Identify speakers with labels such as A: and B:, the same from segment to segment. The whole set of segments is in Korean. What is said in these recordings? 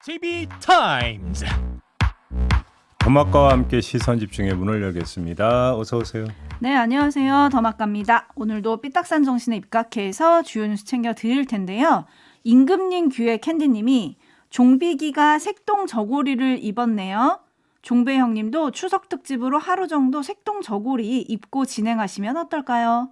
A: TV 타임즈.
B: 더마카와 함께 시선 집중의 문을 열겠습니다. 어서 오세요.
C: 네, 안녕하세요. 더마카입니다. 오늘도 삐딱산 정신에 입각해서 주요 뉴스 챙겨 드릴 텐데요. 임금님 귀에 캔디님이 종비기가 색동 저고리를 입었네요. 종배 형님도 추석 특집으로 하루 정도 색동 저고리 입고 진행하시면 어떨까요?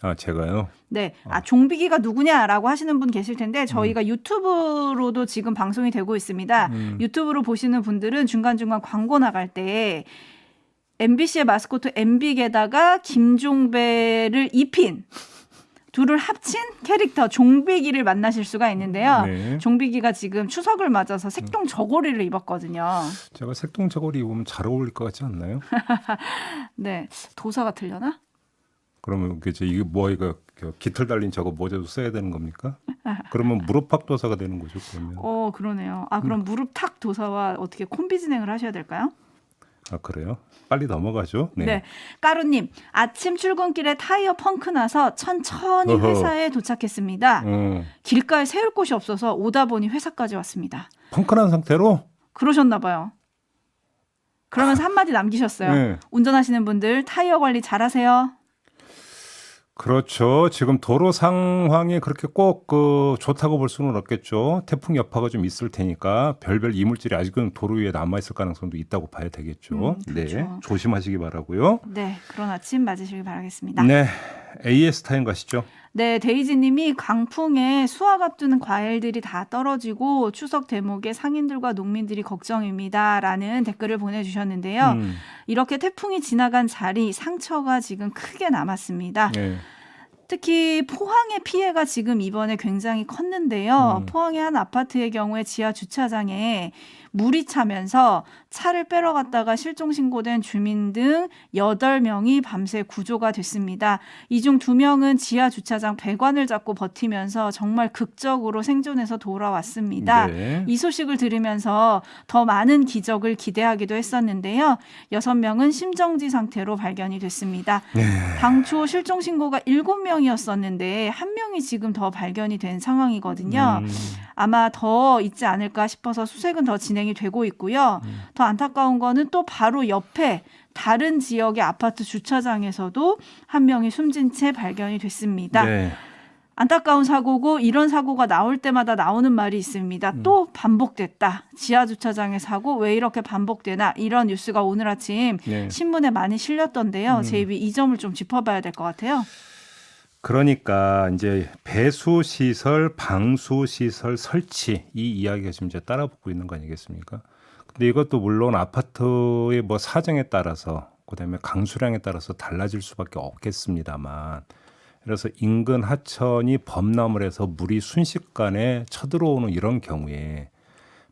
B: 아, 제가요?
C: 네, 종비기가 누구냐라고 하시는 분 계실 텐데 저희가 유튜브로도 지금 방송이 되고 있습니다. 유튜브로 보시는 분들은 중간중간 광고 나갈 때 MBC의 마스코트 MB에다가 김종배를 입힌 둘을 합친 캐릭터 종비기를 만나실 수가 있는데요.
B: 네.
C: 종비기가 지금 추석을 맞아서 색동 저고리를 입었거든요.
B: 제가 색동 저고리 입으면 잘 어울릴 것 같지 않나요?
C: 네, 도사가 틀려나?
B: 그러면 이게 뭐 이거 깃털 달린 저거 모자도 써야 되는 겁니까? 그러면 무릎팍 도사가 되는 거죠, 그러면.
C: 그러네요. 그럼 무릎 탁 도사와 어떻게 콤비 진행을 하셔야 될까요?
B: 아, 그래요? 빨리 넘어가죠. 네.
C: 네. 까루님, 아침 출근길에 타이어 펑크 나서 천천히
B: 어허.
C: 회사에 도착했습니다. 길가에 세울 곳이 없어서 오다 보니 회사까지 왔습니다.
B: 펑크난 상태로?
C: 그러셨나 봐요. 그러면서 한마디 남기셨어요.
B: 네.
C: 운전하시는 분들 타이어 관리 잘하세요.
B: 그렇죠. 지금 도로 상황이 그렇게 꼭 좋다고 볼 수는 없겠죠. 태풍 여파가 좀 있을 테니까 별별 이물질이 아직은 도로 위에 남아있을 가능성도 있다고 봐야 되겠죠.
C: 그렇죠.
B: 네, 조심하시기 바라고요.
C: 네, 그런 아침 맞으시길 바라겠습니다.
B: 네, AS 타임 가시죠.
C: 네, 데이지님이 강풍에 수확 앞두는 과일들이 다 떨어지고 추석 대목에 상인들과 농민들이 걱정입니다라는 댓글을 보내주셨는데요. 이렇게 태풍이 지나간 자리 상처가 지금 크게 남았습니다.
B: 네.
C: 특히 포항의 피해가 지금 이번에 굉장히 컸는데요. 포항의 한 아파트의 경우에 지하 주차장에 물이 차면서 차를 빼러 갔다가 실종 신고된 주민 등 8명이 밤새 구조가 됐습니다. 이 중 2명은 지하 주차장 배관을 잡고 버티면서 정말 극적으로 생존해서 돌아왔습니다.
B: 네.
C: 이 소식을 들으면서 더 많은 기적을 기대하기도 했었는데요. 6명은 심정지 상태로 발견이 됐습니다. 당초 실종 신고가 7명이었었는데 1명이 지금 더 발견이 된 상황이거든요. 아마 더 있지 않을까 싶어서 수색은 더 진행이 되고 있고요. 더 안타까운 거는 또 바로 옆에 다른 지역의 아파트 주차장에서도 1명이 숨진 채 발견이 됐습니다.
B: 네.
C: 안타까운 사고고 이런 사고가 나올 때마다 나오는 말이 있습니다. 또 반복됐다. 지하 주차장의 사고 왜 이렇게 반복되나 이런 뉴스가 오늘 아침
B: 네.
C: 신문에 많이 실렸던데요. 제이비 이 점을 좀 짚어봐야 될 것 같아요.
B: 그러니까 이제 배수 시설, 방수 시설 설치 이 이야기가 지금 이제 따라붙고 있는 거 아니겠습니까? 근데 이것도 물론 아파트의 뭐 사정에 따라서 그다음에 강수량에 따라서 달라질 수밖에 없겠습니다만, 그래서 인근 하천이 범람을 해서 물이 순식간에 쳐들어오는 이런 경우에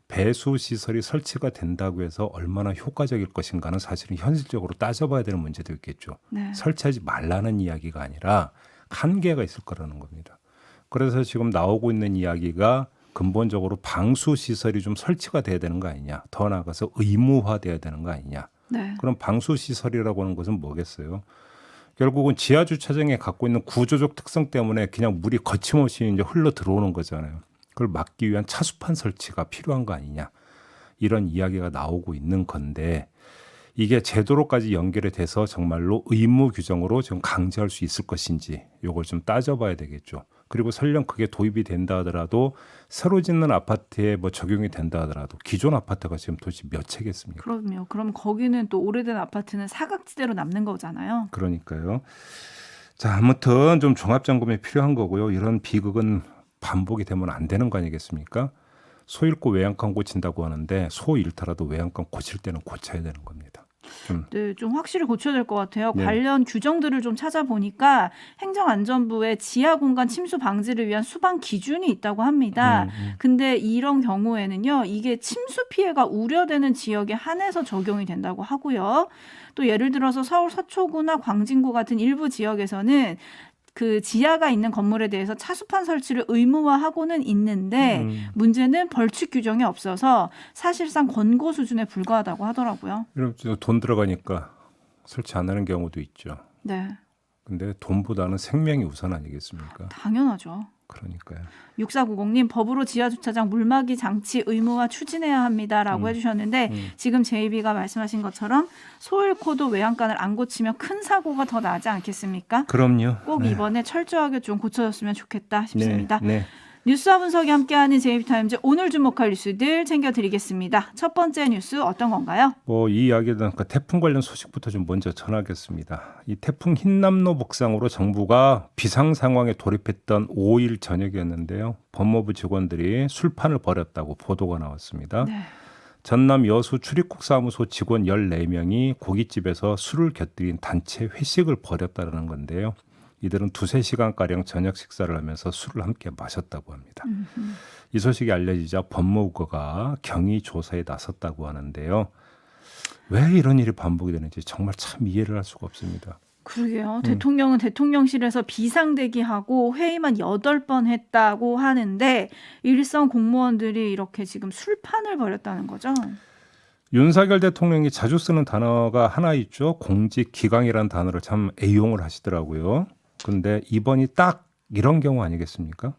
B: 배수 시설이 설치가 된다고 해서 얼마나 효과적일 것인가는 사실은 현실적으로 따져봐야 되는 문제도 있겠죠.
C: 네.
B: 설치하지 말라는 이야기가 아니라 한계가 있을 거라는 겁니다. 그래서 지금 나오고 있는 이야기가 근본적으로 방수 시설이 좀 설치가 돼야 되는 거 아니냐. 더 나아가서 의무화돼야 되는 거 아니냐.
C: 네.
B: 그럼 방수 시설이라고 하는 것은 뭐겠어요? 결국은 지하 주차장에 갖고 있는 구조적 특성 때문에 그냥 물이 거침없이 이제 흘러 들어오는 거잖아요. 그걸 막기 위한 차수판 설치가 필요한 거 아니냐. 이런 이야기가 나오고 있는 건데, 이게 제도로까지 연결이 돼서 정말로 의무 규정으로 지금 강제할 수 있을 것인지 이걸 좀 따져봐야 되겠죠. 그리고 설령 그게 도입이 된다 하더라도 새로 짓는 아파트에 뭐 적용이 된다 하더라도 기존 아파트가 지금 도대체 몇 채겠습니까?
C: 그럼요. 그럼 거기는 또 오래된 아파트는 사각지대로 남는 거잖아요.
B: 그러니까요. 자, 아무튼 좀 종합 점검이 필요한 거고요. 이런 비극은 반복이 되면 안 되는 거 아니겠습니까? 소 잃고 외양간 고친다고 하는데 소 잃더라도 외양간 고칠 때는 고쳐야 되는 겁니다.
C: 네, 좀 확실히 고쳐야 될 것 같아요.
B: 네.
C: 관련 규정들을 좀 찾아보니까 행정안전부에 지하 공간 침수 방지를 위한 수방 기준이 있다고 합니다. 근데 이런 경우에는요, 이게 침수 피해가 우려되는 지역에 한해서 적용이 된다고 하고요. 또 예를 들어서 서울 서초구나 광진구 같은 일부 지역에서는 그 지하가 있는 건물에 대해서 차수판 설치를 의무화하고는 있는데 문제는 벌칙 규정이 없어서 사실상 권고 수준에 불과하다고 하더라고요.
B: 이런 돈 들어가니까 설치 안 하는 경우도 있죠.
C: 네,
B: 근데 돈보다는 생명이 우선 아니겠습니까?
C: 당연하죠.
B: 그러니까요.
C: 6490님 법으로 지하주차장 물막이 장치 의무화 추진해야 합니다라고 해주셨는데 지금 제이비가 말씀하신 것처럼 소 잃고도 외양간을 안 고치면 큰 사고가 더 나지 않겠습니까?
B: 그럼요.
C: 꼭
B: 네.
C: 이번에 철저하게 좀 고쳐졌으면 좋겠다 싶습니다.
B: 네.
C: 뉴스와 분석이 함께하는 제이비타임즈 오늘 주목할 뉴스들 챙겨드리겠습니다. 첫 번째 뉴스 어떤 건가요?
B: 이 이야기는 태풍 관련 소식부터 좀 먼저 전하겠습니다. 이 태풍 흰남노 북상으로 정부가 비상 상황에 돌입했던 5일 저녁이었는데요. 법무부 직원들이 술판을 벌였다고 보도가 나왔습니다.
C: 네.
B: 전남 여수 출입국 사무소 직원 14명이 고깃집에서 술을 곁들인 단체 회식을 벌였다는 건데요. 이들은 2-3시간가량 저녁 식사를 하면서 술을 함께 마셨다고 합니다. 이 소식이 알려지자 법무부가 경위 조사에 나섰다고 하는데요. 왜 이런 일이 반복이 되는지 정말 참 이해를 할 수가 없습니다.
C: 그러게요. 대통령은 대통령실에서 비상대기하고 회의만 8번 했다고 하는데 일선 공무원들이 이렇게 지금 술판을 벌였다는 거죠.
B: 윤석열 대통령이 자주 쓰는 단어가 하나 있죠. 공직기강이라는 단어를 참 애용을 하시더라고요. 근데 이번이 딱 이런 경우 아니겠습니까?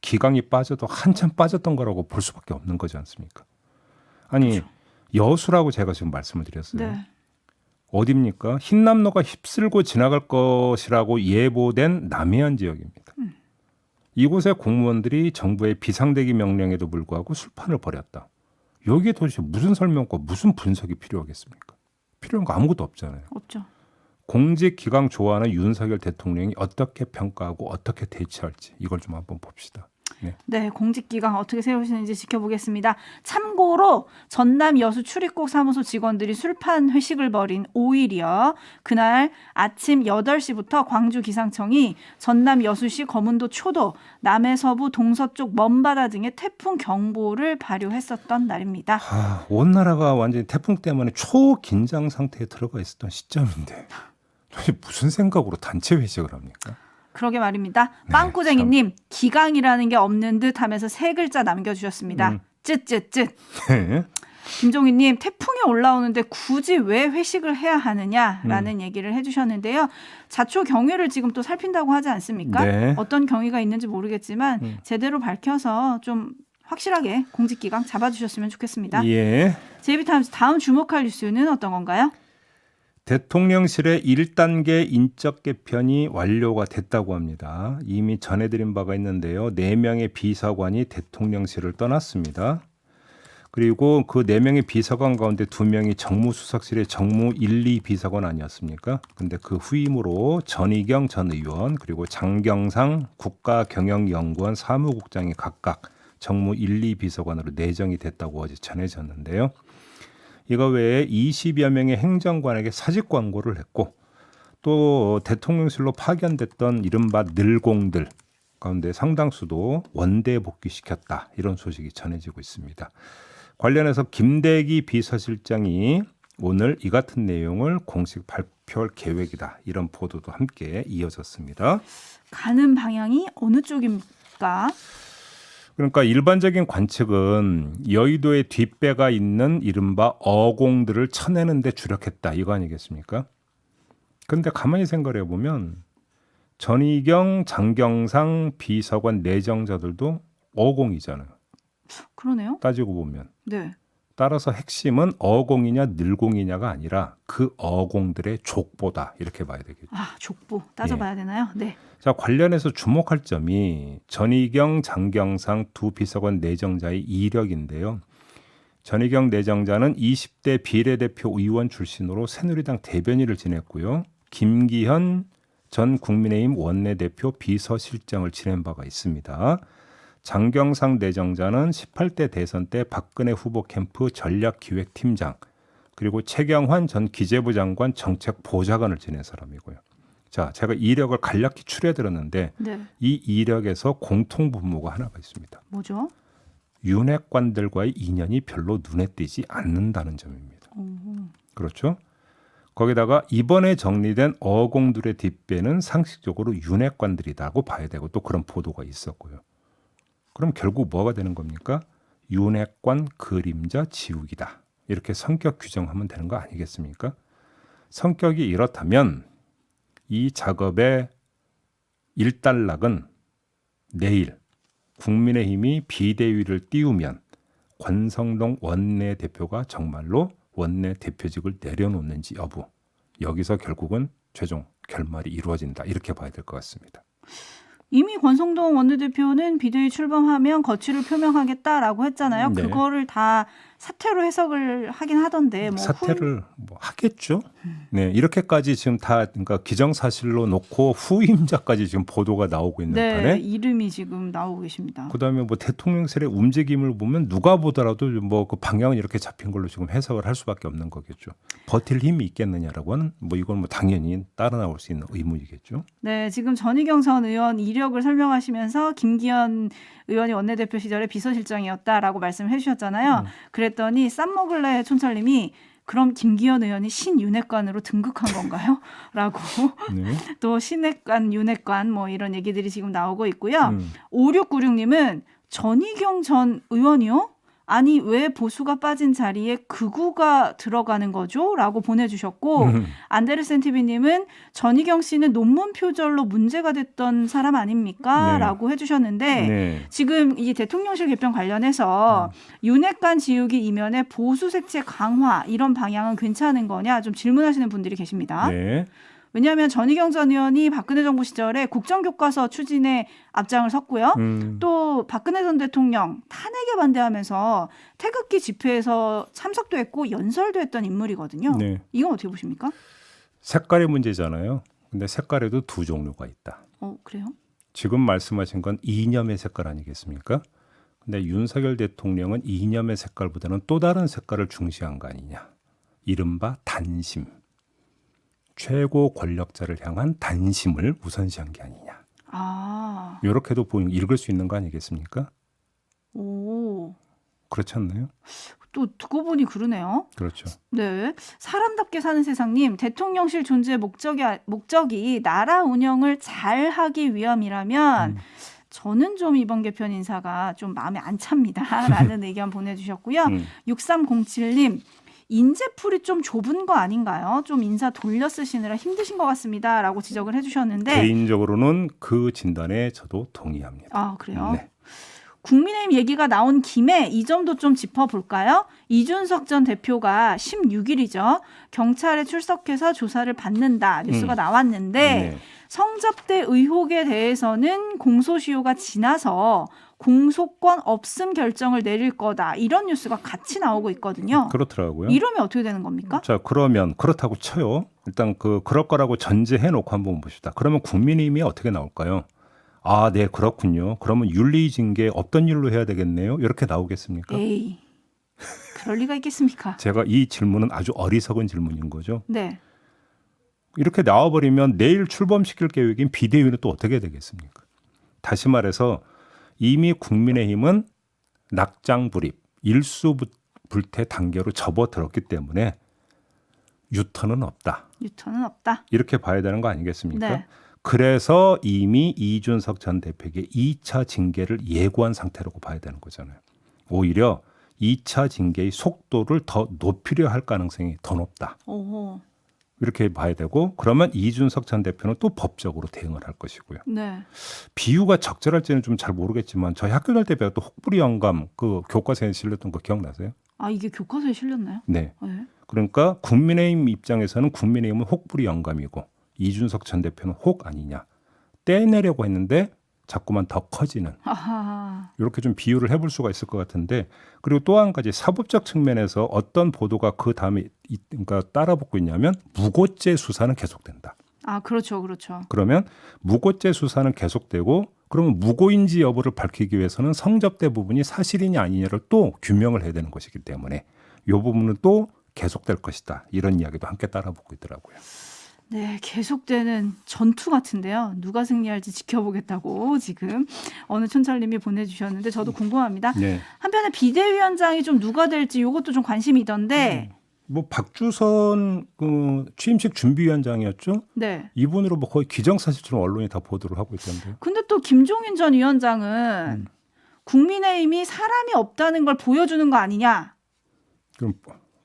B: 기강이 빠져도 한참 빠졌던 거라고 볼 수밖에 없는 거지 않습니까? 아니
C: 그렇죠.
B: 여수라고 제가 지금 말씀을 드렸어요.
C: 네.
B: 어디입니까? 흰남노가 휩쓸고 지나갈 것이라고 예보된 남해안 지역입니다. 이곳의 공무원들이 정부의 비상대기 명령에도 불구하고 술판을 벌였다. 여기에 도대체 무슨 설명과 무슨 분석이 필요하겠습니까? 필요한 거 아무것도 없잖아요.
C: 없죠.
B: 공직기강 좋아하는 윤석열 대통령이 어떻게 평가하고 어떻게 대처할지 이걸 좀 한번 봅시다.
C: 네, 공직기강 어떻게 세우시는지 지켜보겠습니다. 참고로 전남 여수 출입국 사무소 직원들이 술판 회식을 벌인 5일이요. 그날 아침 8시부터 광주 기상청이 전남 여수시 거문도 초도, 남해서부 동서쪽 먼바다 등의 태풍 경보를 발효했었던 날입니다.
B: 온 나라가 완전히 태풍 때문에 초긴장 상태에 들어가 있었던 시점인데 도대체 무슨 생각으로 단체 회식을 합니까?
C: 그러게 말입니다. 빵꾸쟁이님, 기강이라는 게 없는 듯 하면서 3글자 남겨주셨습니다. 쯧쯧쯧.
B: 네.
C: 김종희님, 태풍이 올라오는데 굳이 왜 회식을 해야 하느냐라는 얘기를 해주셨는데요. 자초 경위를 지금 또 살핀다고 하지 않습니까?
B: 네.
C: 어떤 경위가 있는지 모르겠지만 제대로 밝혀서 좀 확실하게 공직기강 잡아주셨으면 좋겠습니다.
B: 예.
C: 제이비타임즈 다음 주목할 뉴스는 어떤 건가요?
B: 대통령실의 1단계 인적 개편이 완료가 됐다고 합니다. 이미 전해드린 바가 있는데요. 4명의 비서관이 대통령실을 떠났습니다. 그리고 그 4명의 비서관 가운데 2명이 정무수석실의 정무 1, 2 비서관 아니었습니까? 근데 그 후임으로 전희경 전 의원 그리고 장경상 국가경영연구원 사무국장이 각각 정무 1, 2 비서관으로 내정이 됐다고 어제 전해졌는데요. 이거 외에 20여 명의 행정관에게 사직 광고를 했고 또 대통령실로 파견됐던 이른바 늘공들 가운데 상당수도 원대 복귀시켰다. 이런 소식이 전해지고 있습니다. 관련해서 김대기 비서실장이 오늘 이 같은 내용을 공식 발표할 계획이다. 이런 보도도 함께 이어졌습니다.
C: 가는 방향이 어느 쪽입니까?
B: 그러니까 일반적인 관측은 여의도에 뒷배가 있는 이른바 어공들을 쳐내는 데 주력했다. 이거 아니겠습니까? 그런데 가만히 생각해 보면 전희경, 장경상 비서관 내정자들도 어공이잖아요.
C: 그러네요.
B: 따지고 보면.
C: 네.
B: 따라서 핵심은 어공이냐 늘공이냐가 아니라 그 어공들의 족보다 이렇게 봐야 되겠죠.
C: 족보 따져봐야 되나요? 네.
B: 자, 관련해서 주목할 점이 전희경, 장경상 두 비서관 내정자의 이력인데요. 전희경 내정자는 20대 비례대표 의원 출신으로 새누리당 대변인을 지냈고요. 김기현 전 국민의힘 원내대표 비서실장을 지낸 바가 있습니다. 장경상 내정자는 18대 대선 때 박근혜 후보 캠프 전략기획팀장 그리고 최경환 전 기재부 장관 정책보좌관을 지낸 사람이고요. 자, 제가 이력을 간략히 추려드렸는데
C: 네.
B: 이 이력에서 공통분모가 하나가 있습니다.
C: 뭐죠?
B: 윤핵관들과의 인연이 별로 눈에 띄지 않는다는 점입니다. 그렇죠? 거기다가 이번에 정리된 어공들의 뒷배는 상식적으로 윤핵관들이라고 봐야 되고 또 그런 보도가 있었고요. 그럼 결국 뭐가 되는 겁니까? 윤핵관 그림자 지우기다. 이렇게 성격 규정하면 되는 거 아니겠습니까? 성격이 이렇다면 이 작업의 일단락은 내일 국민의힘이 비대위를 띄우면 권성동 원내대표가 정말로 원내대표직을 내려놓는지 여부, 여기서 결국은 최종 결말이 이루어진다, 이렇게 봐야 될 것 같습니다.
C: 이미 권성동 원내대표는 비대위 출범하면 거취를 표명하겠다라고 했잖아요.
B: 네.
C: 그거를 다 사퇴로 해석을 하긴 하던데 뭐
B: 사퇴를 뭐 하겠죠. 네, 이렇게까지 지금 다 그러니까 기정사실로 놓고 후임자까지 지금 보도가 나오고 있는
C: 네,
B: 판에
C: 이름이 지금 나오고 계십니다.
B: 그다음에 뭐 대통령실의 움직임을 보면 누가 보더라도 뭐 그 방향은 이렇게 잡힌 걸로 지금 해석을 할 수밖에 없는 거겠죠. 버틸 힘이 있겠느냐라고는 뭐 이건 뭐 당연히 따라 나올 수 있는 의문이겠죠.
C: 네, 지금 전희경 전 의원 이력을 설명하시면서 김기현 의원이 원내대표 시절에 비서실장이었다라고 말씀해 주셨잖아요. 그랬더니 쌈먹을래 촌철님이 그럼 김기현 의원이 신윤핵관으로 등극한 건가요? 라고
B: 네.
C: 또 신핵관, 윤핵관 뭐 이런 얘기들이 지금 나오고 있고요. 5696님은 전희경 전 의원이요? 아니 왜 보수가 빠진 자리에 극우가 들어가는 거죠? 라고 보내주셨고 안데르센 TV님은 전희경 씨는 논문 표절로 문제가 됐던 사람 아닙니까?
B: 네.
C: 라고 해주셨는데
B: 네.
C: 지금 이 대통령실 개편 관련해서 윤핵관 지우기 이면에 보수 색채 강화 이런 방향은 괜찮은 거냐 좀 질문하시는 분들이 계십니다.
B: 네.
C: 왜냐하면 전희경 전 의원이 박근혜 정부 시절에 국정교과서 추진에 앞장을 섰고요. 또 박근혜 전 대통령 탄핵에 반대하면서 태극기 집회에서 참석도 했고 연설도 했던 인물이거든요.
B: 네.
C: 이건 어떻게 보십니까?
B: 색깔의 문제잖아요. 근데 색깔에도 두 종류가 있다.
C: 그래요?
B: 지금 말씀하신 건 이념의 색깔 아니겠습니까? 근데 윤석열 대통령은 이념의 색깔보다는 또 다른 색깔을 중시한 거 아니냐. 이른바 단심. 최고 권력자를 향한 단심을 우선시한 게 아니냐.
C: 아,
B: 이렇게도 읽을 수 있는 거 아니겠습니까?
C: 오,
B: 그렇지 않나요?
C: 또 듣고 보니 그러네요.
B: 그렇죠.
C: 네, 사람답게 사는 세상님, 대통령실 존재 목적이 나라 운영을 잘 하기 위함이라면 저는 좀 이번 개편 인사가 좀 마음에 안 찹니다라는 의견 보내주셨고요. 6307님, 인재풀이 좀 좁은 거 아닌가요? 좀 인사 돌려 쓰시느라 힘드신 것 같습니다라고 지적을 해주셨는데
B: 개인적으로는 그 진단에 저도 동의합니다.
C: 아, 그래요?
B: 네.
C: 국민의힘 얘기가 나온 김에 이 점도 좀 짚어볼까요? 이준석 전 대표가 16일이죠. 경찰에 출석해서 조사를 받는다 뉴스가 나왔는데
B: 네.
C: 성접대 의혹에 대해서는 공소시효가 지나서 공소권 없음 결정을 내릴 거다. 이런 뉴스가 같이 나오고 있거든요.
B: 그렇더라고요.
C: 이러면 어떻게 되는 겁니까?
B: 자, 그러면 그렇다고 쳐요. 일단 그럴 거라고 전제해 놓고 한번 봅시다. 그러면 국민의힘이 어떻게 나올까요? 아, 네, 그렇군요. 그러면 윤리징계 없던 일로 해야 되겠네요. 이렇게 나오겠습니까?
C: 에이, 그럴 리가 있겠습니까?
B: 제가 이 질문은 아주 어리석은 질문인 거죠.
C: 네.
B: 이렇게 나와버리면 내일 출범시킬 계획인 비대위는 또 어떻게 되겠습니까? 다시 말해서 이미 국민의힘은 낙장불입, 일수불태 단계로 접어들었기 때문에 유턴은 없다.
C: 유턴은 없다.
B: 이렇게 봐야 되는 거 아니겠습니까?
C: 네.
B: 그래서 이미 이준석 전 대표에게 2차 징계를 예고한 상태라고 봐야 되는 거잖아요. 오히려 2차 징계의 속도를 더 높이려 할 가능성이 더 높다.
C: 오호.
B: 이렇게 봐야 되고 그러면 이준석 전 대표는 또 법적으로 대응을 할 것이고요.
C: 네.
B: 비유가 적절할지는 좀 잘 모르겠지만 저희 학교 다닐 때 배웠던 혹부리 영감 그 교과서에 실렸던 거 기억나세요?
C: 아, 이게 교과서에 실렸나요?
B: 네.
C: 네.
B: 그러니까 국민의힘 입장에서는 국민의힘은 혹부리 영감이고 이준석 전 대표는 혹 아니냐. 떼내려고 했는데 자꾸만 더 커지는.
C: 아하.
B: 이렇게 좀 비유를 해볼 수가 있을 것 같은데 그리고 또 한 가지 사법적 측면에서 어떤 보도가 그 다음에 그러니까 따라붙고 있냐면 무고죄 수사는 계속된다.
C: 아, 그렇죠, 그렇죠.
B: 그러면 무고죄 수사는 계속되고 그러면 무고인지 여부를 밝히기 위해서는 성접대 부분이 사실이냐 아니냐를 또 규명을 해야 되는 것이기 때문에 이 부분은 또 계속될 것이다. 이런 이야기도 함께 따라붙고 있더라고요.
C: 네, 계속되는 전투 같은데요. 누가 승리할지 지켜보겠다고 지금 어느 촌철님이 보내주셨는데 저도 궁금합니다.
B: 네.
C: 한편에 비대위원장이 좀 누가 될지 이것도 좀 관심이던데.
B: 뭐 박주선 그 취임식 준비위원장이었죠.
C: 네.
B: 이분으로 뭐 거의 기정사실처럼 언론이 다 보도를 하고 있던데요.
C: 근데 또 김종인 전 위원장은 국민의힘이 사람이 없다는 걸 보여주는 거 아니냐.
B: 그럼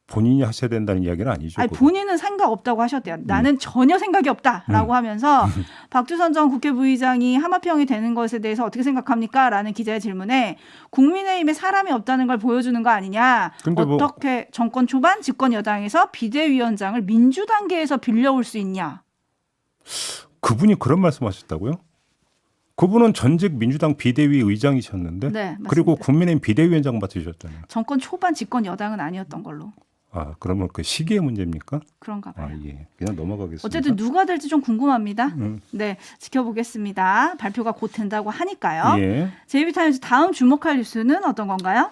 B: 본인이 하셔야 된다는 이야기는 아니죠.
C: 아니,
B: 그거.
C: 본인은 생각 없다고 하셨대요. 나는 전혀 생각이 없다라고 하면서 박주선 전 국회 부의장이 하마평이 되는 것에 대해서 어떻게 생각합니까? 라는 기자의 질문에 국민의힘에 사람이 없다는 걸 보여주는 거 아니냐.
B: 근데 뭐-
C: 어떻게 정권 초반 집권 여당에서 비대위원장을 민주당계에서 빌려올 수 있냐.
B: 그분이 그런 말씀하셨다고요? 그분은 전직 민주당 비대위 의장이셨는데
C: 네, 맞습니다.
B: 그리고 국민의힘 비대위원장 맡으셨잖아요.
C: 정권 초반 집권 여당은 아니었던 걸로.
B: 아 그러면 그 시기의 문제입니까?
C: 그런가 봐요.
B: 아 예, 그냥 넘어가겠습니다.
C: 어쨌든 누가 될지 좀 궁금합니다. 네, 지켜보겠습니다. 발표가 곧 된다고 하니까요.
B: 예.
C: 제이비타임즈 다음 주목할 뉴스는 어떤 건가요?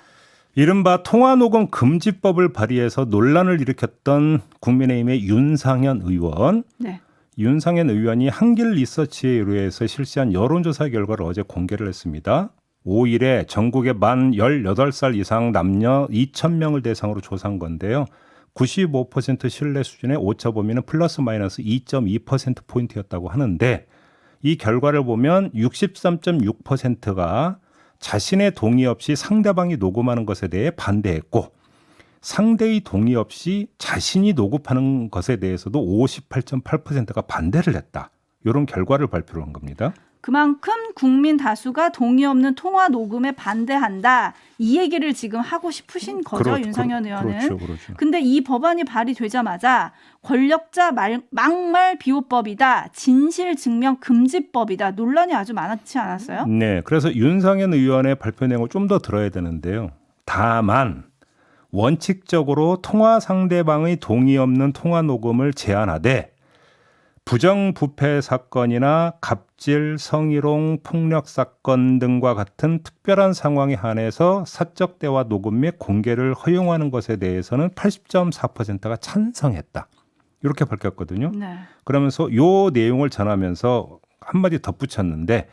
B: 이른바 통화녹음 금지법을 발의해서 논란을 일으켰던 국민의힘의 윤상현 의원.
C: 네.
B: 윤상현 의원이 한길 리서치에 의뢰해서 실시한 여론조사 결과를 어제 공개를 했습니다. 5일에 전국의 만 18살 이상 남녀 2,000명을 대상으로 조사한 건데요. 95% 신뢰 수준의 오차 범위는 플러스 마이너스 2.2%포인트였다고 하는데 이 결과를 보면 63.6%가 자신의 동의 없이 상대방이 녹음하는 것에 대해 반대했고 상대의 동의 없이 자신이 녹음하는 것에 대해서도 58.8%가 반대를 했다. 이런 결과를 발표를 한 겁니다.
C: 그만큼 국민 다수가 동의 없는 통화 녹음에 반대한다. 이 얘기를 지금 하고 싶으신 거죠, 윤상현 의원은.
B: 그렇죠.
C: 근데 이 법안이 발의되자마자 권력자 막말 비호법이다. 진실 증명 금지법이다. 논란이 아주 많지 않았어요?
B: 네, 그래서 윤상현 의원의 발표 내용을 좀 더 들어야 되는데요. 다만 원칙적으로 통화 상대방의 동의 없는 통화 녹음을 제한하되 부정부패 사건이나 갑질, 성희롱, 폭력 사건 등과 같은 특별한 상황에 한해서 사적 대화 녹음 및 공개를 허용하는 것에 대해서는 80.4%가 찬성했다. 이렇게 밝혔거든요.
C: 네.
B: 그러면서 이 내용을 전하면서 한마디 덧붙였는데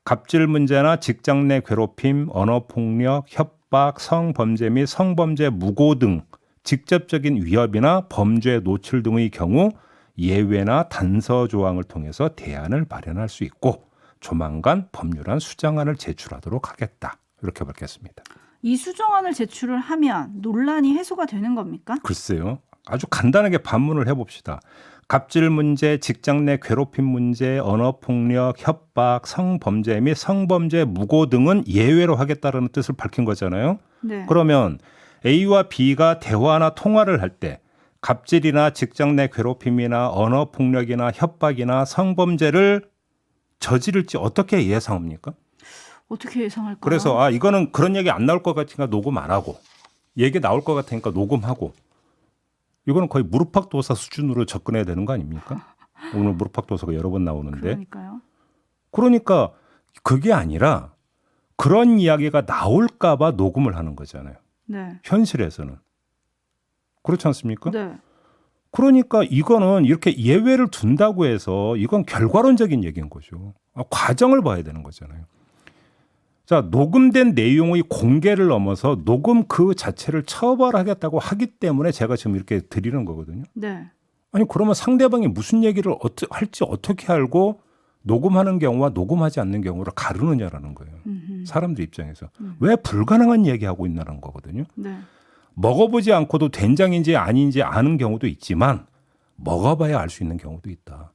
B: 갑질 문제나 직장 내 괴롭힘, 언어폭력, 협박, 성범죄 및 성범죄 무고 등 직접적인 위협이나 범죄 노출 등의 경우 예외나 단서 조항을 통해서 대안을 마련할 수 있고 조만간 법률안 수정안을 제출하도록 하겠다. 이렇게 밝혔습니다.
C: 이 수정안을 제출을 하면 논란이 해소가 되는 겁니까?
B: 글쎄요. 아주 간단하게 반문을 해봅시다. 갑질 문제, 직장 내 괴롭힘 문제, 언어폭력, 협박, 성범죄 및 성범죄 무고 등은 예외로 하겠다는 뜻을 밝힌 거잖아요.
C: 네.
B: 그러면 A와 B가 대화나 통화를 할 때 갑질이나 직장 내 괴롭힘이나 언어폭력이나 협박이나 성범죄를 저지를지 어떻게 예상합니까?
C: 어떻게 예상할까요?
B: 그래서 이거는 그런 얘기 안 나올 것 같으니까 녹음 안 하고 얘기 나올 것 같으니까 녹음하고 이거는 거의 무릎팍도사 수준으로 접근해야 되는 거 아닙니까? 오늘 무릎팍도사가 여러 번 나오는데
C: 그러니까요.
B: 그러니까 그게 아니라 그런 이야기가 나올까 봐 녹음을 하는 거잖아요.
C: 네.
B: 현실에서는. 그렇지 않습니까?
C: 네.
B: 그러니까 이거는 이렇게 예외를 둔다고 해서 이건 결과론적인 얘기인 거죠. 과정을 봐야 되는 거잖아요. 자, 녹음된 내용의 공개를 넘어서 녹음 그 자체를 처벌하겠다고 하기 때문에 제가 지금 이렇게 드리는 거거든요.
C: 네.
B: 아니 그러면 상대방이 무슨 얘기를 할지 어떻게 알고 녹음하는 경우와 녹음하지 않는 경우를 가르느냐라는 거예요. 사람들 입장에서. 왜 불가능한 얘기하고 있냐는 거거든요.
C: 네.
B: 먹어보지 않고도 된장인지 아닌지 아는 경우도 있지만 먹어봐야 알 수 있는 경우도 있다.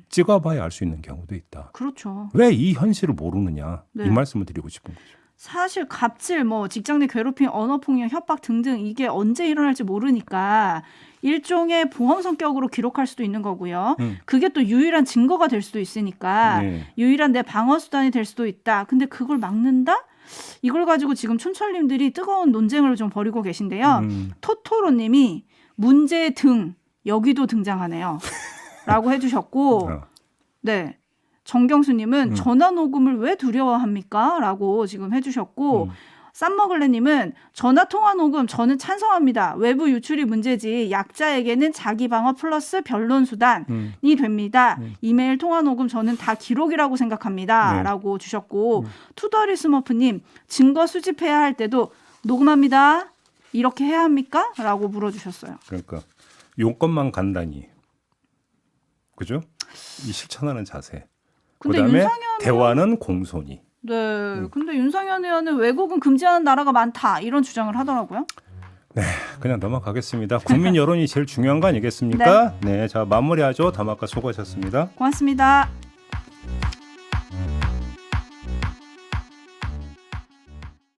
B: 찍어봐야 알 수 있는 경우도 있다.
C: 그렇죠.
B: 왜 이 현실을 모르느냐.
C: 네.
B: 이 말씀을 드리고 싶은 거죠.
C: 사실 갑질, 직장 내 괴롭힘, 언어폭력, 협박 등등 이게 언제 일어날지 모르니까 일종의 보험 성격으로 기록할 수도 있는 거고요. 그게 또 유일한 증거가 될 수도 있으니까
B: 네.
C: 유일한 내 방어 수단이 될 수도 있다. 근데 그걸 막는다? 이걸 가지고 지금 촌철님들이 뜨거운 논쟁을 좀 벌이고 계신데요. 토토로님이 문제의 등 여기도 등장하네요. 라고 해주셨고 네. 정경수님은 전화 녹음을 왜 두려워합니까? 라고 지금 해주셨고 쌈먹을래님은 전화 통화 녹음 저는 찬성합니다. 외부 유출이 문제지 약자에게는 자기 방어 플러스 변론 수단이 됩니다. 이메일 통화 녹음 저는 다 기록이라고 생각합니다.
B: 네.
C: 라고 주셨고 투더리 스머프님 증거 수집해야 할 때도 녹음합니다. 이렇게 해야 합니까? 라고 물어주셨어요.
B: 그러니까 용건만 간단히. 그죠? 이 실천하는 자세.
C: 근데
B: 그다음에
C: 윤상현
B: 대화는 공손히.
C: 네, 근데 윤상현 의원은 왜곡은 금지하는 나라가 많다 이런 주장을 하더라고요.
B: 그냥 넘어가겠습니다. 국민 여론이 제일 중요한 거 아니겠습니까? 네, 자 마무리하죠. 담화가 수고하셨습니다.
C: 고맙습니다.